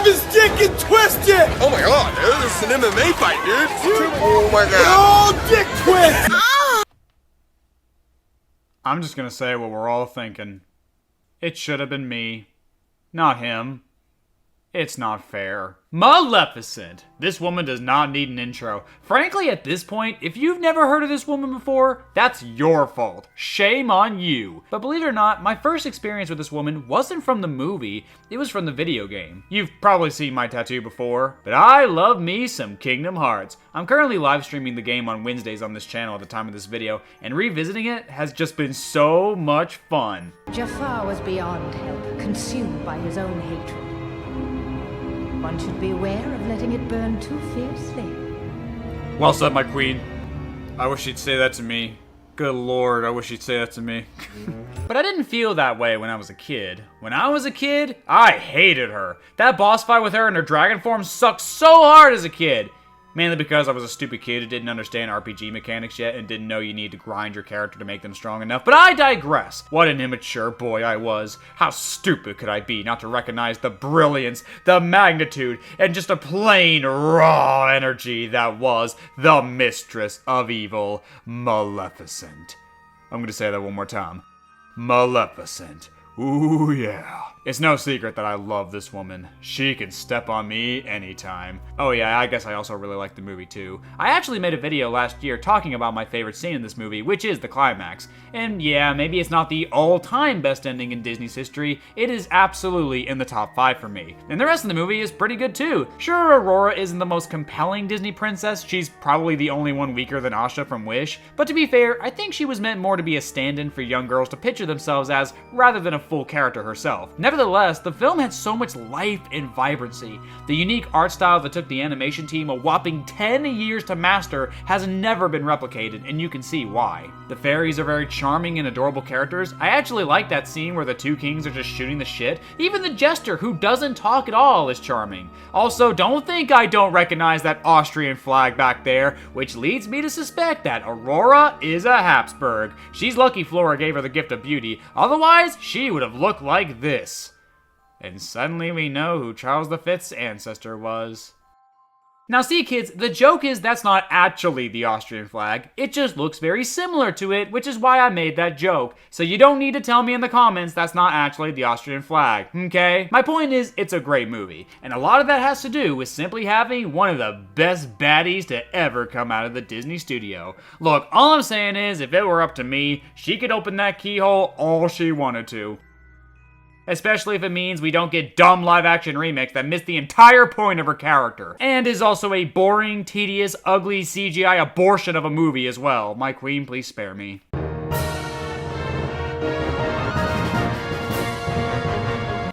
grab his dick and twist it! Oh my god, dude, this is an MMA fight, dude. Oh my god. Oh, dick twist! I'm just gonna say what we're all thinking. It should have been me, not him. It's not fair. Maleficent! This woman does not need an intro. Frankly, at this point, if you've never heard of this woman before, that's your fault. Shame on you. But believe it or not, my first experience with this woman wasn't from the movie, it was from the video game. You've probably seen my tattoo before, but I love me some Kingdom Hearts. I'm currently live streaming the game on Wednesdays on this channel at the time of this video, and revisiting it has just been so much fun. Jafar was beyond help, consumed by his own hatred. One should beware of letting it burn too fiercely. Well said, my queen. I wish she'd say that to me. Good lord, I wish she'd say that to me. But I didn't feel that way when I was a kid. When I was a kid, I hated her. That boss fight with her in her dragon form sucked so hard as a kid. Mainly because I was a stupid kid who didn't understand RPG mechanics yet and didn't know you need to grind your character to make them strong enough. But I digress. What an immature boy I was. How stupid could I be not to recognize the brilliance, the magnitude, and just a plain raw energy that was the mistress of evil, Maleficent. I'm gonna say that one more time. Maleficent. Ooh yeah. It's no secret that I love this woman. She can step on me anytime. Oh yeah, I guess I also really like the movie too. I actually made a video last year talking about my favorite scene in this movie, which is the climax. And yeah, maybe it's not the all-time best ending in Disney's history, it is absolutely in the top 5 for me. And the rest of the movie is pretty good too. Sure, Aurora isn't the most compelling Disney princess, she's probably the only one weaker than Asha from Wish, but to be fair, I think she was meant more to be a stand-in for young girls to picture themselves as, rather than a full character herself. Nevertheless, the film had so much life and vibrancy. The unique art style that took the animation team a whopping 10 years to master has never been replicated, and you can see why. The fairies are very charming and adorable characters. I actually like that scene where the two kings are just shooting the shit. Even the jester, who doesn't talk at all, is charming. Also, don't think I don't recognize that Austrian flag back there, which leads me to suspect that Aurora is a Habsburg. She's lucky Flora gave her the gift of beauty, otherwise she would have looked like this. And suddenly we know who Charles V's ancestor was. Now see kids, the joke is that's not actually the Austrian flag, it just looks very similar to it, which is why I made that joke. So you don't need to tell me in the comments that's not actually the Austrian flag, okay? My point is, it's a great movie, and a lot of that has to do with simply having one of the best baddies to ever come out of the Disney studio. Look, all I'm saying is, if it were up to me, she could open that keyhole all she wanted to. Especially if it means we don't get dumb live-action remakes that miss the entire point of her character. And is also a boring, tedious, ugly CGI abortion of a movie as well. My queen, please spare me.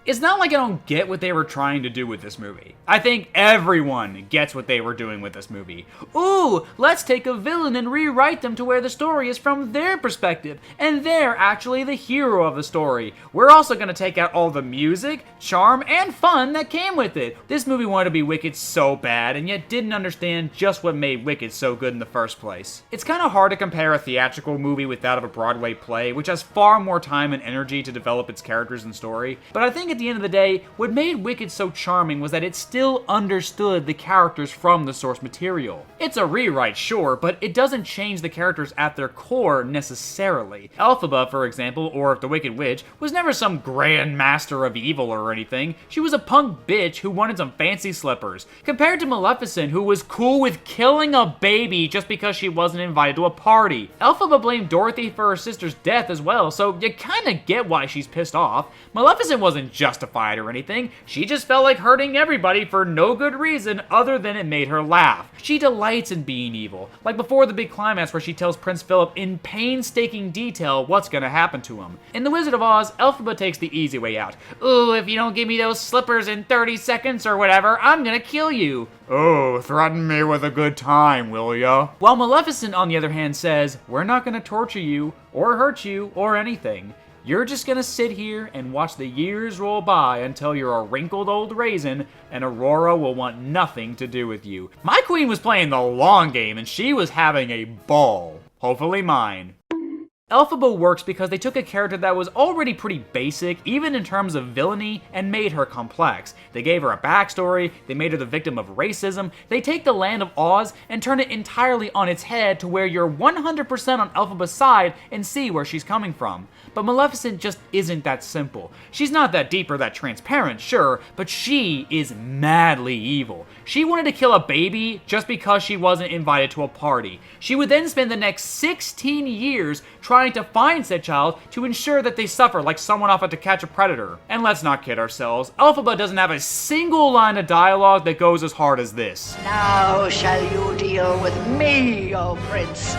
It's not like I don't get what they were trying to do with this movie. I think everyone gets what they were doing with this movie. Ooh, let's take a villain and rewrite them to where the story is from their perspective, and they're actually the hero of the story. We're also gonna take out all the music, charm, and fun that came with it. This movie wanted to be Wicked so bad, and yet didn't understand just what made Wicked so good in the first place. It's kinda hard to compare a theatrical movie with that of a Broadway play, which has far more time and energy to develop its characters and story, but I think at the end of the day, what made Wicked so charming was that it still understood the characters from the source material. It's a rewrite, sure, but it doesn't change the characters at their core necessarily. Elphaba, for example, or the Wicked Witch, was never some grand master of evil or anything. She was a punk bitch who wanted some fancy slippers. Compared to Maleficent, who was cool with killing a baby just because she wasn't invited to a party. Elphaba blamed Dorothy for her sister's death as well, so you kinda get why she's pissed off. Maleficent wasn't justified or anything, she just felt like hurting everybody for no good reason other than it made her laugh. She delights in being evil, like before the big climax where she tells Prince Philip in painstaking detail what's gonna happen to him. In The Wizard of Oz, Elphaba takes the easy way out. Ooh, if you don't give me those slippers in 30 seconds or whatever, I'm gonna kill you. Oh, threaten me with a good time, will ya? While Maleficent, on the other hand, says, we're not gonna torture you, or hurt you, or anything. You're just gonna sit here and watch the years roll by until you're a wrinkled old raisin and Aurora will want nothing to do with you. My queen was playing the long game and she was having a ball. Hopefully mine. Elphaba works because they took a character that was already pretty basic, even in terms of villainy, and made her complex. They gave her a backstory, they made her the victim of racism, they take the land of Oz and turn it entirely on its head to where you're 100% on Elphaba's side and see where she's coming from. But Maleficent just isn't that simple. She's not that deep or that transparent, sure, but she is madly evil. She wanted to kill a baby just because she wasn't invited to a party. She would then spend the next 16 years trying to find said child to ensure that they suffer like someone off To Catch a Predator. And let's not kid ourselves, Elphaba doesn't have a single line of dialogue that goes as hard as this. Now shall you deal with me, O Prince,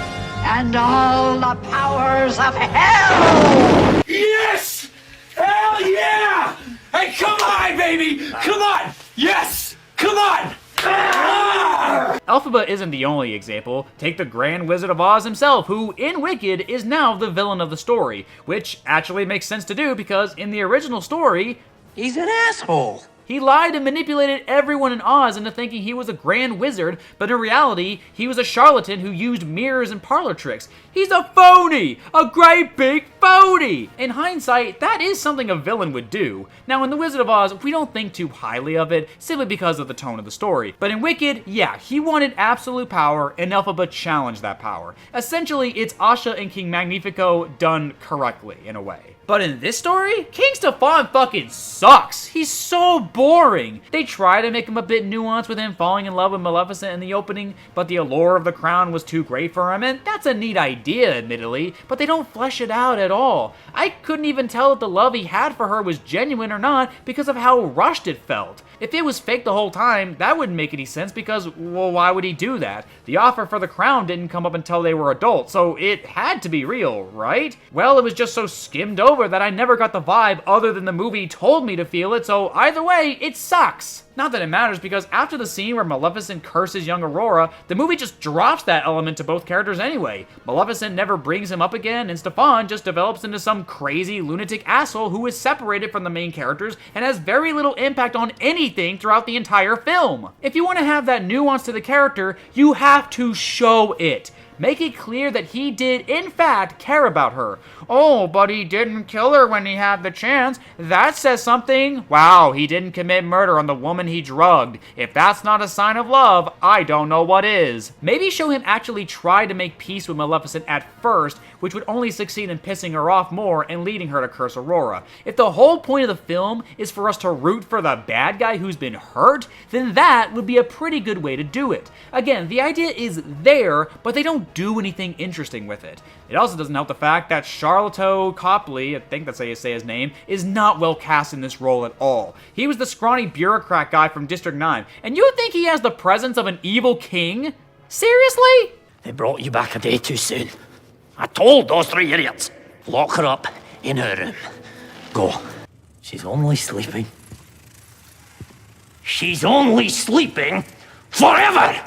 and all the powers of hell! Yes! Hell yeah! Hey, come on, baby! Come on! Yes! Come on! Ah! Elphaba isn't the only example. Take the Grand Wizard of Oz himself, who, in Wicked, is now the villain of the story, which actually makes sense to do because in the original story, He's an asshole. he lied and manipulated everyone in Oz into thinking he was a grand wizard, but in reality, he was a charlatan who used mirrors and parlor tricks. He's a phony! A great big phony! In hindsight, that is something a villain would do. Now, in The Wizard of Oz, we don't think too highly of it, simply because of the tone of the story. But in Wicked, yeah, he wanted absolute power, and Elphaba challenged that power. Essentially, it's Asha and King Magnifico done correctly, in a way. But in this story, King Stefan fucking sucks. He's so boring. They try to make him a bit nuanced with him falling in love with Maleficent in the opening, but the allure of the crown was too great for him, and that's a neat idea, admittedly, but they don't flesh it out at all. I couldn't even tell if the love he had for her was genuine or not because of how rushed it felt. If it was fake the whole time, that wouldn't make any sense because, well, why would he do that? The offer for the crown didn't come up until they were adults, so it had to be real, right? Well, it was just so skimmed over that I never got the vibe other than the movie told me to feel it, so either way, it sucks. Not that it matters, because after the scene where Maleficent curses young Aurora, the movie just drops that element to both characters anyway. Maleficent never brings him up again, and Stefan just develops into some crazy lunatic asshole who is separated from the main characters and has very little impact on anything throughout the entire film. If you want to have that nuance to the character, you have to show it. Make it clear that he did, in fact, care about her. Oh, but he didn't kill her when he had the chance. That says something. Wow, he didn't commit murder on the woman he drugged. If that's not a sign of love, I don't know what is. Maybe show him actually try to make peace with Maleficent at first, which would only succeed in pissing her off more and leading her to curse Aurora. If the whole point of the film is for us to root for the bad guy who's been hurt, then that would be a pretty good way to do it. Again, the idea is there, but they don't do anything interesting with it. It also doesn't help the fact that Charlotte Copley, I think that's how you say his name, is not well cast in this role at all. He was the scrawny bureaucrat guy from District 9, and you think he has the presence of an evil king? Seriously? They brought you back a day too soon. I told those three idiots. Lock her up in her room. Go. She's only sleeping. She's only sleeping forever!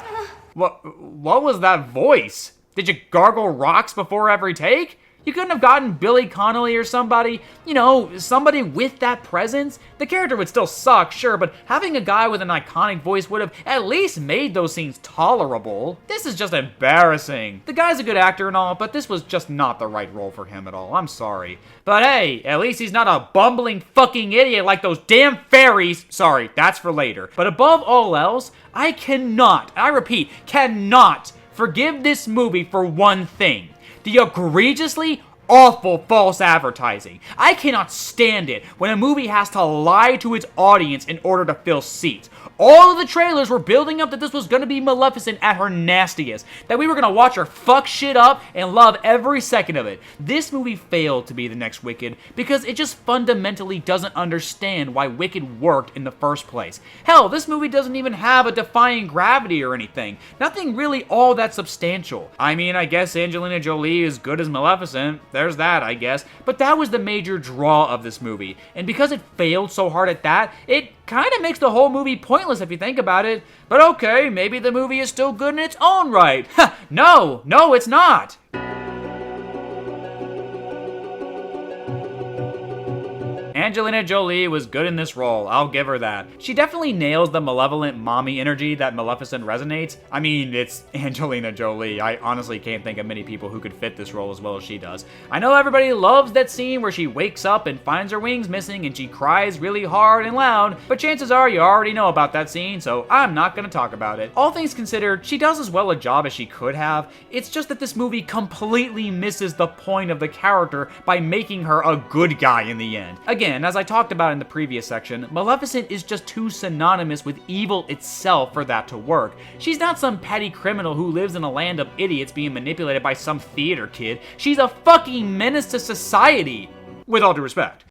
What was that voice? Did you gargle rocks before every take? You couldn't have gotten Billy Connolly or somebody, you know, somebody with that presence? The character would still suck, sure, but having a guy with an iconic voice would have at least made those scenes tolerable. This is just embarrassing. The guy's a good actor and all, but this was just not the right role for him at all. I'm sorry. But hey, at least he's not a bumbling fucking idiot like those damn fairies. Sorry, that's for later. But above all else, I cannot, I repeat, cannot forgive this movie for one thing. The egregiously awful false advertising. I cannot stand it when a movie has to lie to its audience in order to fill seats. All of the trailers were building up that this was going to be Maleficent at her nastiest, that we were going to watch her fuck shit up and love every second of it. This movie failed to be the next Wicked because it just fundamentally doesn't understand why Wicked worked in the first place. Hell, this movie doesn't even have a defying gravity or anything. Nothing really all that substantial. I mean, I guess Angelina Jolie is good as Maleficent. There's that, I guess. But that was the major draw of this movie. And because it failed so hard at that, it kind of makes the whole movie pointless if you think about it. But okay, maybe the movie is still good in its own right. No, it's not. Angelina Jolie was good in this role, I'll give her that. She definitely nails the malevolent mommy energy that Maleficent resonates. I mean, it's Angelina Jolie. I honestly can't think of many people who could fit this role as well as she does. I know everybody loves that scene where she wakes up and finds her wings missing and she cries really hard and loud, but chances are you already know about that scene, so I'm not gonna talk about it. All things considered, she does as well a job as she could have. It's just that this movie completely misses the point of the character by making her a good guy in the end. Again, as I talked about in the previous section, Maleficent is just too synonymous with evil itself for that to work. She's not some petty criminal who lives in a land of idiots being manipulated by some theater kid. She's a fucking menace to society. With all due respect.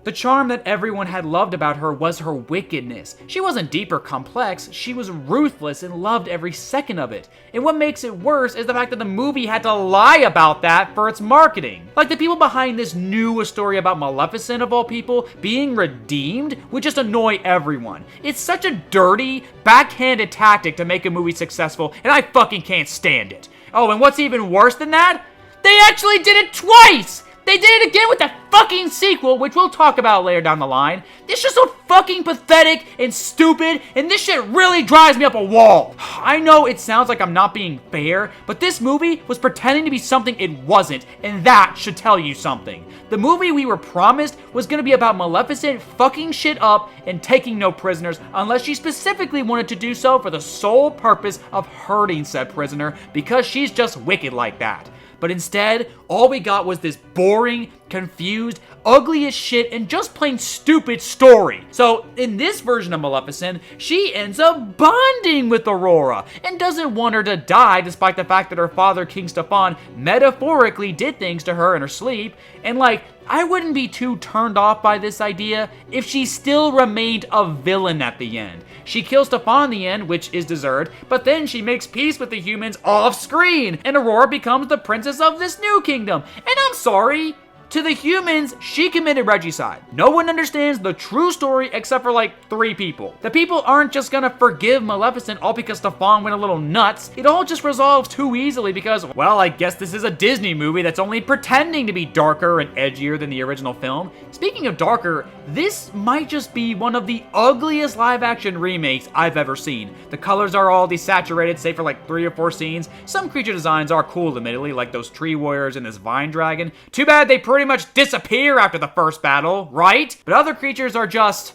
The charm that everyone had loved about her was her wickedness. She wasn't deep or complex, she was ruthless and loved every second of it. And what makes it worse is the fact that the movie had to lie about that for its marketing. Like, the people behind this knew a story about Maleficent, of all people, being redeemed would just annoy everyone. It's such a dirty, backhanded tactic to make a movie successful, and I fucking can't stand it. Oh, and what's even worse than that? They actually did it twice! They did it again with the fucking sequel, which we'll talk about later down the line. This shit's so fucking pathetic and stupid, and this shit really drives me up a wall. I know it sounds like I'm not being fair, but this movie was pretending to be something it wasn't, and that should tell you something. The movie we were promised was gonna be about Maleficent fucking shit up and taking no prisoners unless she specifically wanted to do so for the sole purpose of hurting said prisoner, because she's just wicked like that. But instead, all we got was this boring, confused, ugly as shit, and just plain stupid story. So, in this version of Maleficent, she ends up bonding with Aurora, and doesn't want her to die despite the fact that her father, King Stefan, metaphorically did things to her in her sleep. And like, I wouldn't be too turned off by this idea if she still remained a villain at the end. She kills Stefan in the end, which is deserved, but then she makes peace with the humans off screen, and Aurora becomes the princess of this new kingdom. And I'm sorry, to the humans, she committed regicide. No one understands the true story except for like 3 people. The people aren't just gonna forgive Maleficent all because Stefan went a little nuts. It all just resolves too easily because, well, I guess this is a Disney movie that's only pretending to be darker and edgier than the original film. Speaking of darker, this might just be one of the ugliest live-action remakes I've ever seen. The colors are all desaturated, save for like 3 or 4 scenes. Some creature designs are cool, admittedly, like those tree warriors and this vine dragon. Too bad they pretty much disappear after the first battle, right? But other creatures are just...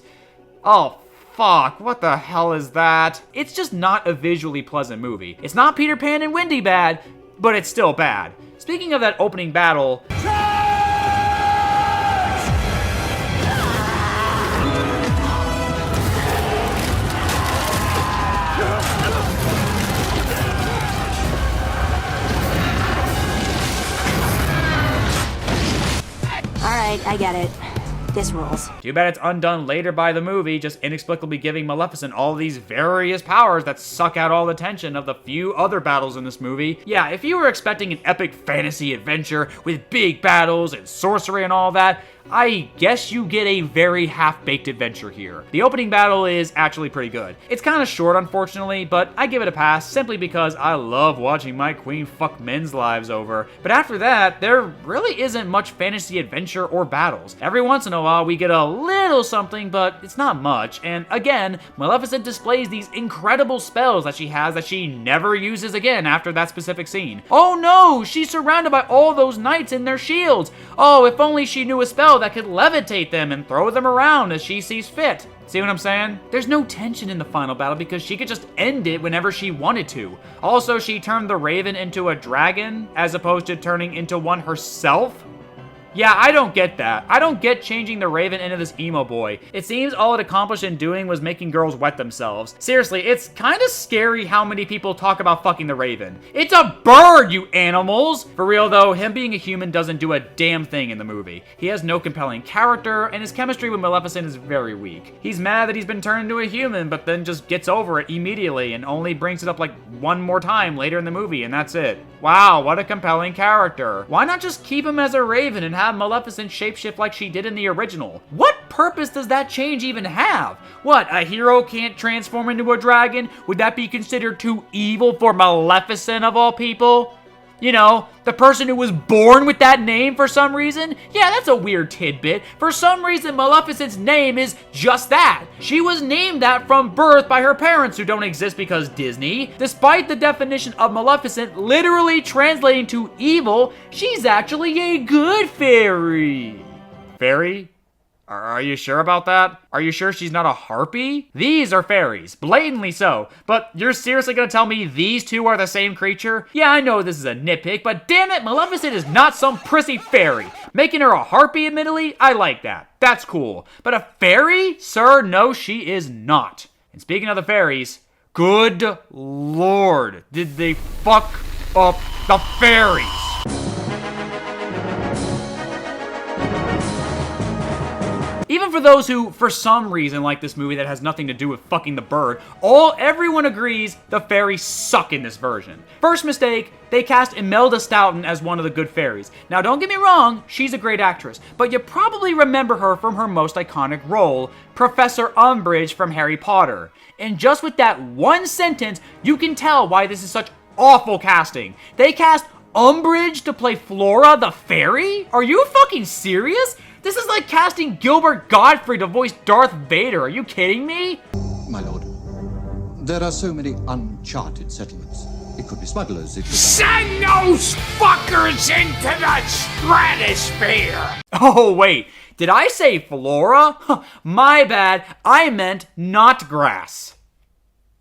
oh, fuck, what the hell is that? It's just not a visually pleasant movie. It's not Peter Pan and Wendy bad, but it's still bad. Speaking of that opening battle... Alright, I get it. This rules. Too bad it's undone later by the movie, just inexplicably giving Maleficent all these various powers that suck out all the tension of the few other battles in this movie. Yeah, if you were expecting an epic fantasy adventure with big battles and sorcery and all that, I guess you get a very half-baked adventure here. The opening battle is actually pretty good. It's kind of short, unfortunately, but I give it a pass simply because I love watching my queen fuck men's lives over. But after that, there really isn't much fantasy adventure or battles. Every once in a while, we get a little something, but it's not much. And again, Maleficent displays these incredible spells that she has that she never uses again after that specific scene. Oh no, she's surrounded by all those knights and their shields. Oh, if only she knew a spell that could levitate them and throw them around as she sees fit. See what I'm saying? There's no tension in the final battle because she could just end it whenever she wanted to. Also, she turned the Raven into a dragon as opposed to turning into one herself. Yeah, I don't get that. I don't get changing the Raven into this emo boy. It seems all it accomplished in doing was making girls wet themselves. Seriously, it's kind of scary how many people talk about fucking the Raven. It's a bird, you animals! For real though, him being a human doesn't do a damn thing in the movie. He has no compelling character, and his chemistry with Maleficent is very weak. He's mad that he's been turned into a human, but then just gets over it immediately and only brings it up like one more time later in the movie, and that's it. Wow, what a compelling character. Why not just keep him as a Raven and have Maleficent shapeshift like she did in the original? What purpose does that change even have? What, a hero can't transform into a dragon? Would that be considered too evil for Maleficent of all people? You know, the person who was born with that name for some reason? Yeah, that's a weird tidbit. For some reason, Maleficent's name is just that. She was named that from birth by her parents, who don't exist because Disney. Despite the definition of Maleficent literally translating to evil, she's actually a good fairy. Fairy? Are you sure about that? Are you sure she's not a harpy? These are fairies, blatantly so. But you're seriously gonna tell me these two are the same creature? Yeah, I know this is a nitpick, but damn it, Maleficent is not some prissy fairy. Making her a harpy, admittedly, I like that. That's cool. But a fairy? Sir, no, she is not. And speaking of the fairies, good lord, did they fuck up the fairies? Even for those who, for some reason, like this movie that has nothing to do with fucking the bird, everyone agrees the fairies suck in this version. First mistake, they cast Imelda Staunton as one of the good fairies. Now don't get me wrong, she's a great actress, but you probably remember her from her most iconic role, Professor Umbridge from Harry Potter. And just with that one sentence, you can tell why this is such awful casting. They cast Umbridge to play Flora the fairy? Are you fucking serious? This is like casting Gilbert Gottfried to voice Darth Vader. Are you kidding me? My lord, there are so many uncharted settlements. It could be smugglers, it could be... Send those fuckers into the stratosphere! Oh, wait. Did I say Flora? Huh, my bad. I meant not grass.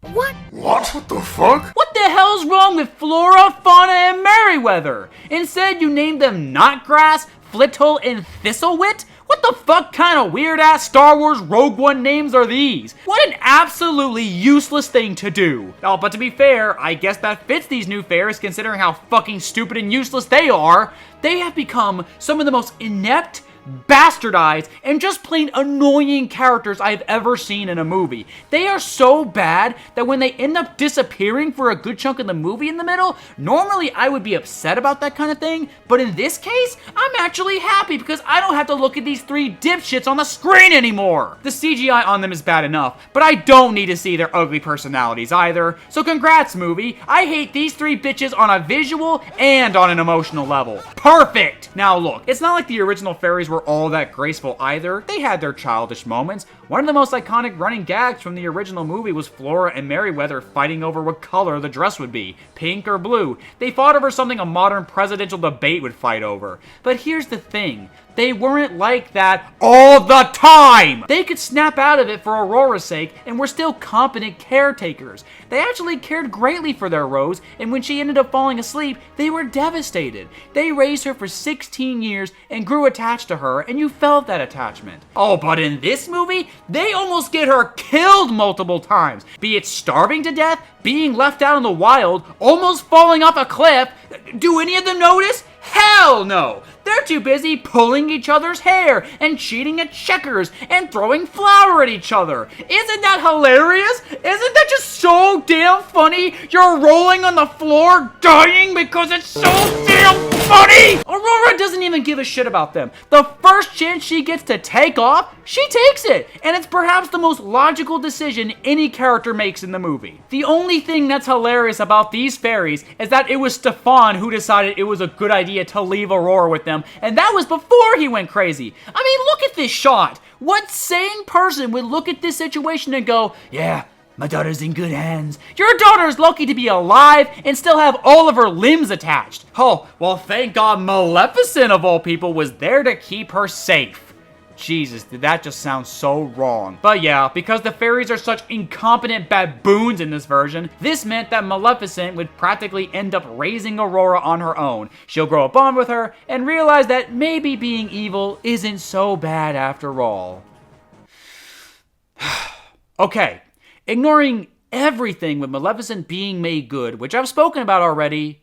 What? What the fuck? What the hell's wrong with Flora, Fauna, and Merryweather? Instead, you named them Knotgrass, Flittle, and Thistlewit? What the fuck kind of weird-ass Star Wars Rogue One names are these? What an absolutely useless thing to do. Oh, but to be fair, I guess that fits these new fairs considering how fucking stupid and useless they are. They have become some of the most inept, bastardized, and just plain annoying characters I've ever seen in a movie. They are so bad that when they end up disappearing for a good chunk of the movie in the middle, normally I would be upset about that kind of thing, but in this case, I'm actually happy because I don't have to look at these three dipshits on the screen anymore. The CGI on them is bad enough, but I don't need to see their ugly personalities either, so congrats movie, I hate these three bitches on a visual and on an emotional level. Perfect! Now look, it's not like the original fairies were all that graceful either. They had their childish moments. One of the most iconic running gags from the original movie was Flora and Merryweather fighting over what color the dress would be, pink or blue. They fought over something a modern presidential debate would fight over. But here's the thing. They weren't like that all the time! They could snap out of it for Aurora's sake and were still competent caretakers. They actually cared greatly for their Rose, and when she ended up falling asleep, they were devastated. They raised her for 16 years and grew attached to her, and you felt that attachment. Oh, but in this movie, they almost get her killed multiple times. Be it starving to death, being left out in the wild, almost falling off a cliff. Do any of them notice? Hell no! They're too busy pulling each other's hair and cheating at checkers and throwing flour at each other. Isn't that hilarious? Isn't that just so damn funny? You're rolling on the floor dying because it's so damn funny! Aurora doesn't even give a shit about them. The first chance she gets to take off, she takes it. And it's perhaps the most logical decision any character makes in the movie. The only thing that's hilarious about these fairies is that it was Stefan who decided it was a good idea to leave Aurora with them, and that was before he went crazy. I mean, look at this shot. What sane person would look at this situation and go, yeah, my daughter's in good hands. Your daughter's lucky to be alive and still have all of her limbs attached. Oh, well, thank God Maleficent, of all people, was there to keep her safe. Jesus, did that just sound so wrong. But yeah, because the fairies are such incompetent baboons in this version, this meant that Maleficent would practically end up raising Aurora on her own. She'll grow a bond with her and realize that maybe being evil isn't so bad after all. Okay, ignoring everything with Maleficent being made good, which I've spoken about already,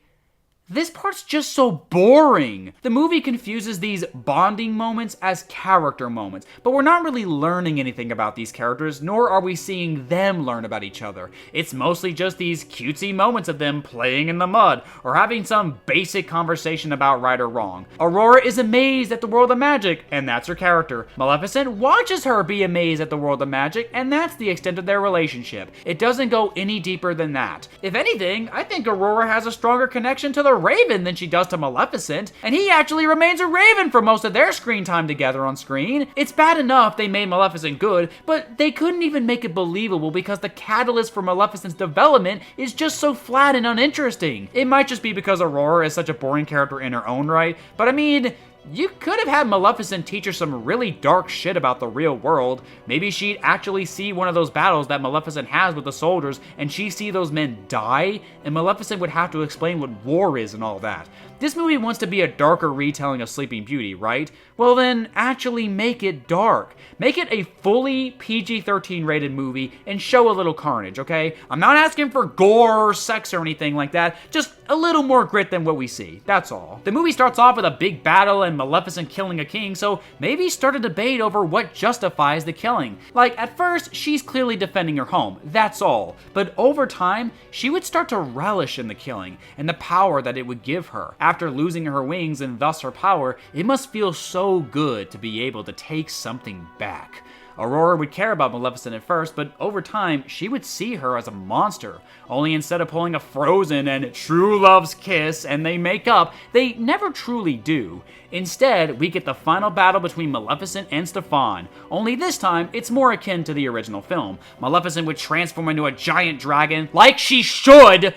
this part's just so boring. The movie confuses these bonding moments as character moments, but we're not really learning anything about these characters, nor are we seeing them learn about each other. It's mostly just these cutesy moments of them playing in the mud, or having some basic conversation about right or wrong. Aurora is amazed at the world of magic, and that's her character. Maleficent watches her be amazed at the world of magic, and that's the extent of their relationship. It doesn't go any deeper than that. If anything, I think Aurora has a stronger connection to the the Raven than she does to Maleficent, and he actually remains a Raven for most of their screen time together on screen. It's bad enough they made Maleficent good, but they couldn't even make it believable because the catalyst for Maleficent's development is just so flat and uninteresting. It might just be because Aurora is such a boring character in her own right, but I mean, you could have had Maleficent teach her some really dark shit about the real world. Maybe she'd actually see one of those battles that Maleficent has with the soldiers, and she'd see those men die, and Maleficent would have to explain what war is and all that. This movie wants to be a darker retelling of Sleeping Beauty, right? Well then, actually make it dark. Make it a fully PG-13 rated movie and show a little carnage, okay? I'm not asking for gore or sex or anything like that, just a little more grit than what we see, that's all. The movie starts off with a big battle and Maleficent killing a king, so maybe start a debate over what justifies the killing. Like, at first, she's clearly defending her home, that's all. But over time, she would start to relish in the killing and the power that it would give her. After losing her wings and thus her power, it must feel so good to be able to take something back. Aurora would care about Maleficent at first, but over time, she would see her as a monster. Only instead of pulling a Frozen and true love's kiss and they make up, they never truly do. Instead, we get the final battle between Maleficent and Stefan. Only this time, it's more akin to the original film. Maleficent would transform into a giant dragon, like she should,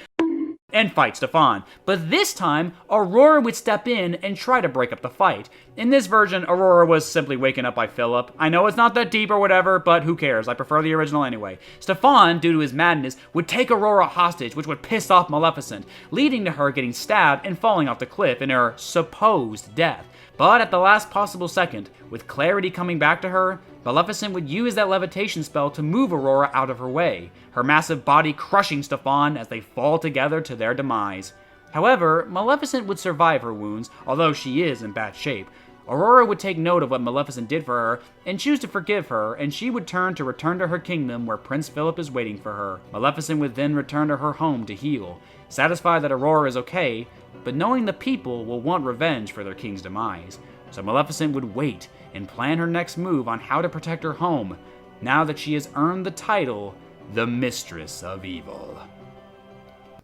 and fight Stefan. But this time, Aurora would step in and try to break up the fight. In this version, Aurora was simply waken up by Philip. I know it's not that deep or whatever, but who cares? I prefer the original anyway. Stefan, due to his madness, would take Aurora hostage, which would piss off Maleficent, leading to her getting stabbed and falling off the cliff in her supposed death. But at the last possible second, with clarity coming back to her, Maleficent would use that levitation spell to move Aurora out of her way, her massive body crushing Stefan as they fall together to their demise. However, Maleficent would survive her wounds, although she is in bad shape. Aurora would take note of what Maleficent did for her and choose to forgive her, and she would return to her kingdom where Prince Philip is waiting for her. Maleficent would then return to her home to heal, satisfied that Aurora is okay, but knowing the people will want revenge for their king's demise. So Maleficent would wait and plan her next move on how to protect her home, now that she has earned the title, the Mistress of Evil.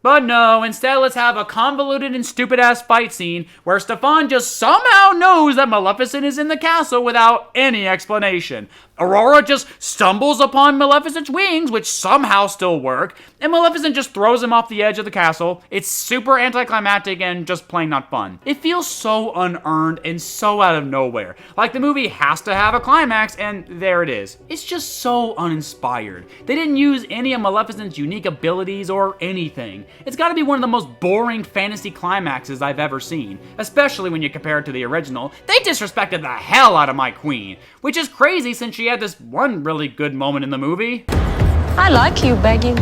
But no, instead let's have a convoluted and stupid-ass fight scene where Stefan just somehow knows that Maleficent is in the castle without any explanation. Aurora just stumbles upon Maleficent's wings, which somehow still work, and Maleficent just throws him off the edge of the castle. It's super anticlimactic and just plain not fun. It feels so unearned and so out of nowhere. Like the movie has to have a climax, and there it is. It's just so uninspired. They didn't use any of Maleficent's unique abilities or anything. It's gotta be one of the most boring fantasy climaxes I've ever seen, especially when you compare it to the original. They disrespected the hell out of my queen, which is crazy since she had this one really good moment in the movie. I like you begging.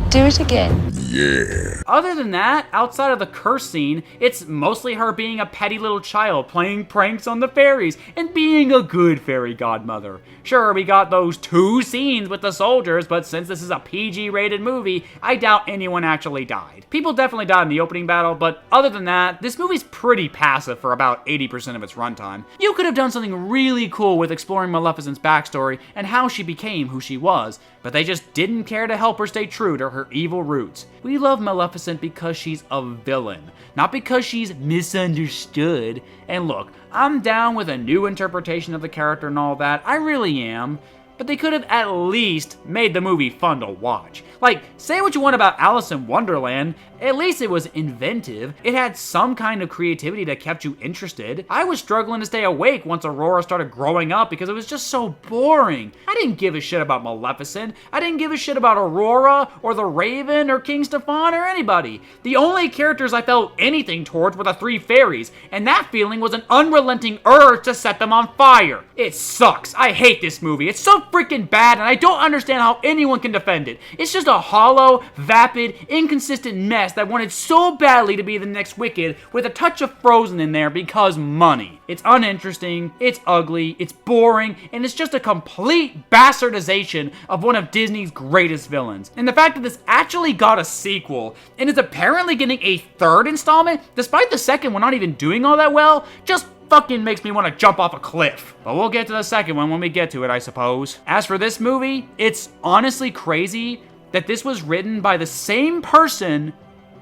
Do it again. Yeah. Other than that, outside of the curse scene, it's mostly her being a petty little child playing pranks on the fairies and being a good fairy godmother. Sure, we got those 2 scenes with the soldiers, but since this is a PG-rated movie, I doubt anyone actually died. People definitely died in the opening battle, but other than that, this movie's pretty passive for about 80% of its runtime. You could have done something really cool with exploring Maleficent's backstory and how she became who she was, but they just didn't care to help her stay true to her evil roots. We love Maleficent because she's a villain, not because she's misunderstood. And look, I'm down with a new interpretation of the character and all that, I really am, but they could have at least made the movie fun to watch. Like, say what you want about Alice in Wonderland, at least it was inventive. It had some kind of creativity that kept you interested. I was struggling to stay awake once Aurora started growing up because it was just so boring. I didn't give a shit about Maleficent. I didn't give a shit about Aurora or the Raven or King Stefan or anybody. The only characters I felt anything towards were the 3 fairies, and that feeling was an unrelenting urge to set them on fire. It sucks. I hate this movie. It's so freaking bad, and I don't understand how anyone can defend it. It's just a hollow, vapid, inconsistent mess that wanted so badly to be the next Wicked with a touch of Frozen in there because money. It's uninteresting, it's ugly, it's boring, and it's just a complete bastardization of one of Disney's greatest villains. And the fact that this actually got a sequel and is apparently getting a 3rd installment, despite the second one not even doing all that well, just fucking makes me want to jump off a cliff. But we'll get to the second one when we get to it, I suppose. As for this movie, it's honestly crazy that this was written by the same person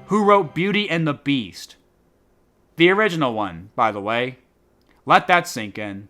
who wrote Beauty and the Beast. The original one, by the way. Let that sink in.